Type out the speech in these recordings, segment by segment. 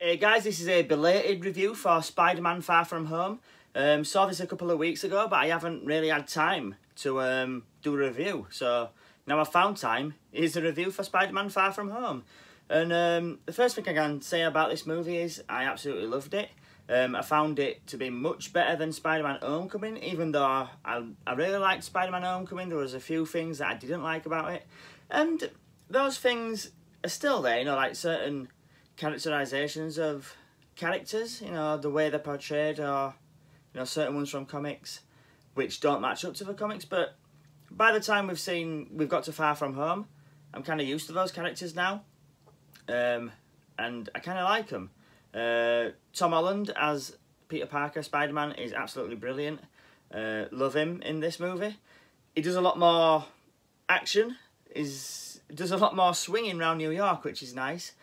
Hey guys, this is a belated review for Spider-Man Far From Home. Saw this a couple of weeks ago, but I haven't really had time to do a review. So now I've found time. Here's a review for Spider-Man Far From Home. And the first thing I can say about this movie is I absolutely loved it. I found it to be much better than Spider-Man Homecoming, even though I really liked Spider-Man Homecoming. There was a few things that I didn't like about it. And those things are still there, you know, like certain characterizations of characters, you know, the way they're portrayed, or, you know, certain ones from comics which don't match up to the comics. But by the time we've got to Far From Home, I'm kind of used to those characters now, and I kind of like them. Tom Holland as Peter Parker Spider-Man is absolutely brilliant. Love him in this movie. He does a lot more action, does a lot more swinging around New York, which is nice.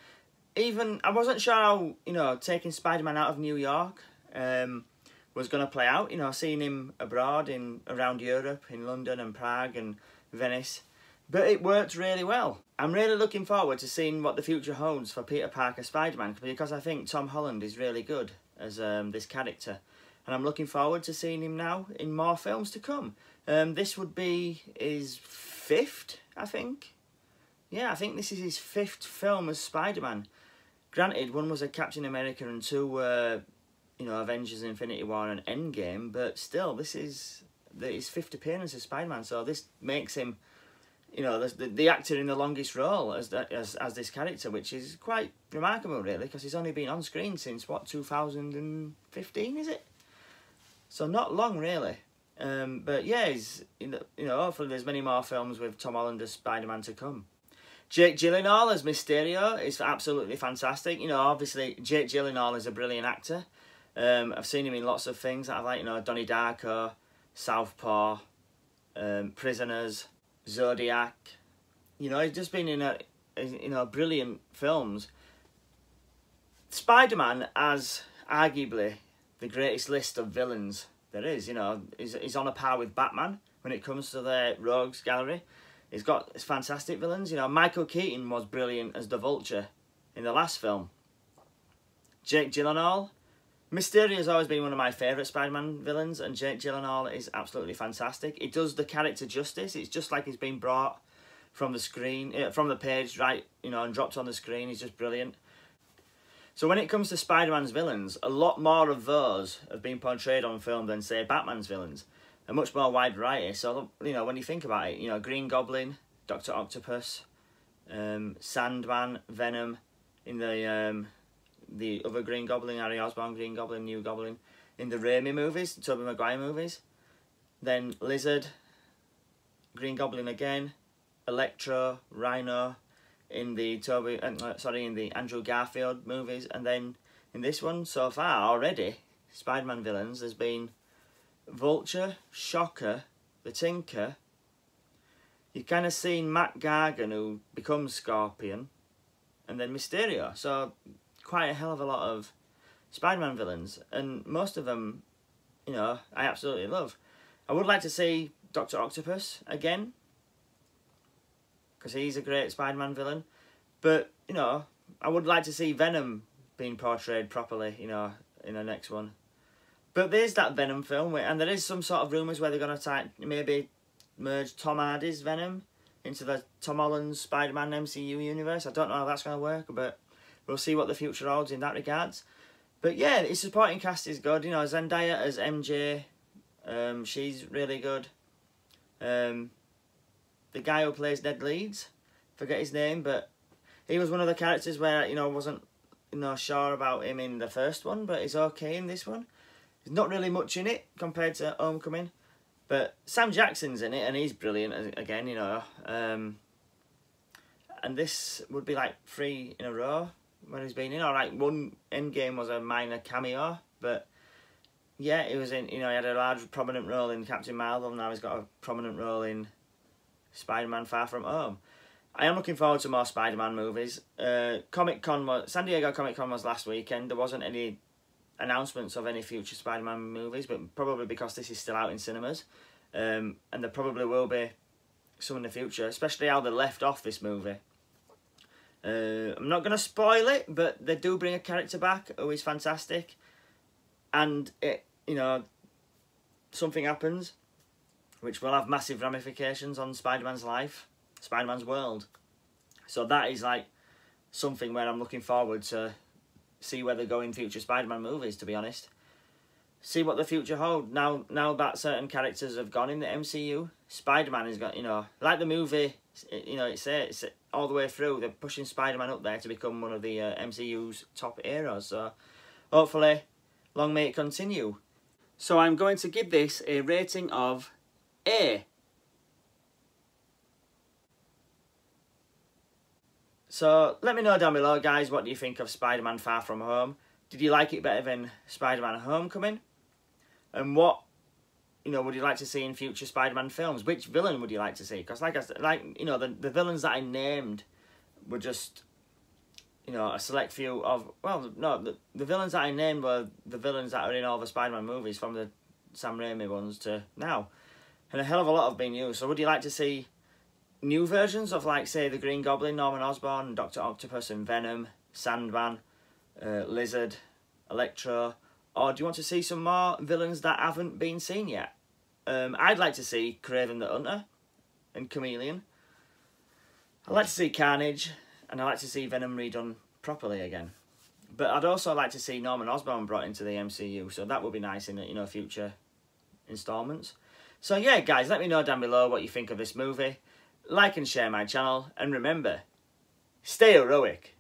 Even, I wasn't sure how, you know, taking Spider-Man out of New York was going to play out. You know, seeing him abroad around Europe, in London and Prague and Venice. But it worked really well. I'm really looking forward to seeing what the future holds for Peter Parker Spider-Man, because I think Tom Holland is really good as this character. And I'm looking forward to seeing him now in more films to come. This would be his 5th, I think. Yeah, I think this is his 5th film as Spider-Man. Granted, one was a Captain America and 2 were, you know, Avengers Infinity War and Endgame, but still, this is his 5th appearance as Spider-Man, so this makes him, you know, the actor in the longest role as this character, which is quite remarkable, really, because he's only been on screen since, what, 2015, is it? So not long, really. But yeah, you know, hopefully there's many more films with Tom Holland as Spider-Man to come. Jake Gyllenhaal as Mysterio is absolutely fantastic. You know, obviously, Jake Gyllenhaal is a brilliant actor. I've seen him in lots of things that I like, you know, Donnie Darko, Southpaw, Prisoners, Zodiac. You know, he's just been in brilliant films. Spider-Man has arguably the greatest list of villains there is. You know, he's on a par with Batman when it comes to their rogues gallery. He's got fantastic villains. You know, Michael Keaton was brilliant as the Vulture in the last film. Jake Gyllenhaal. Mysterio's always been one of my favourite Spider-Man villains, and Jake Gyllenhaal is absolutely fantastic. He does the character justice. It's just like he's been brought from the screen, from the page, right, you know, and dropped on the screen. He's just brilliant. So when it comes to Spider-Man's villains, a lot more of those have been portrayed on film than, say, Batman's villains. A much more wide variety. So, you know, when you think about it, you know, Green Goblin, Dr. Octopus, Sandman, Venom, in the other Green Goblin, Harry Osborn, Green Goblin, New Goblin, in the Raimi movies, Tobey Maguire movies. Then Lizard, Green Goblin again, Electro, Rhino, in the in the Andrew Garfield movies, and then in this one so far already, Spider-Man villains, there's been Vulture, Shocker, the Tinker. You've kind of seen Matt Gargan, who becomes Scorpion, and then Mysterio. So quite a hell of a lot of Spider-Man villains, and most of them, you know, I absolutely love. I would like to see Dr. Octopus again, because he's a great Spider-Man villain. But, you know, I would like to see Venom being portrayed properly, you know, in the next one. But there's that Venom film, and there is some sort of rumours where they're going to maybe merge Tom Hardy's Venom into the Tom Holland's Spider-Man MCU universe. I don't know how that's going to work, but we'll see what the future holds in that regards. But yeah, his supporting cast is good. You know, Zendaya as MJ, she's really good. The guy who plays Ned Leeds, forget his name, but he was one of the characters where, you know, wasn't, you know, sure about him in the first one, but he's okay in this one. There's not really much in it compared to Homecoming, but Sam Jackson's in it, and he's brilliant again, you know. And this would be like 3 in a row when he's been in. Alright, one Endgame was a minor cameo, but yeah, he was in, you know, he had a large prominent role in Captain Marvel, and now he's got a prominent role in Spider-Man Far From Home. I am looking forward to more Spider-Man movies. San Diego Comic Con was last weekend. There wasn't any announcements of any future Spider-Man movies, but probably because this is still out in cinemas, and there probably will be some in the future, especially how they left off this movie. I'm not going to spoil it, but they do bring a character back who is fantastic. And, something happens which will have massive ramifications on Spider-Man's life, Spider-Man's world. So that is like something where I'm looking forward to see where they go in future Spider-Man movies, to be honest. See what the future holds. Now that certain characters have gone in the MCU, Spider-Man has got, like the movie, it's all the way through, they're pushing Spider-Man up there to become one of the MCU's top heroes. So hopefully, long may it continue. So I'm going to give this a rating of A. So let me know down below, guys, what do you think of Spider-Man Far From Home? Did you like it better than Spider-Man Homecoming? And what, would you like to see in future Spider-Man films? Which villain would you like to see? Because like I said, the villains that I named were just, a select few of, well, no, the villains that I named were the villains that are in all the Spider-Man movies, from the Sam Raimi ones to now. And a hell of a lot have been used. So would you like to see new versions of, like, say, the Green Goblin, Norman Osborn, Dr. Octopus and Venom, Sandman, Lizard, Electro? Or do you want to see some more villains that haven't been seen yet? I'd like to see Kraven the Hunter and Chameleon. I'd like to see Carnage, and I'd like to see Venom redone properly again. But I'd also like to see Norman Osborn brought into the MCU, so that would be nice in future installments. So yeah, guys, let me know down below what you think of this movie. Like and share my channel, and remember, stay heroic.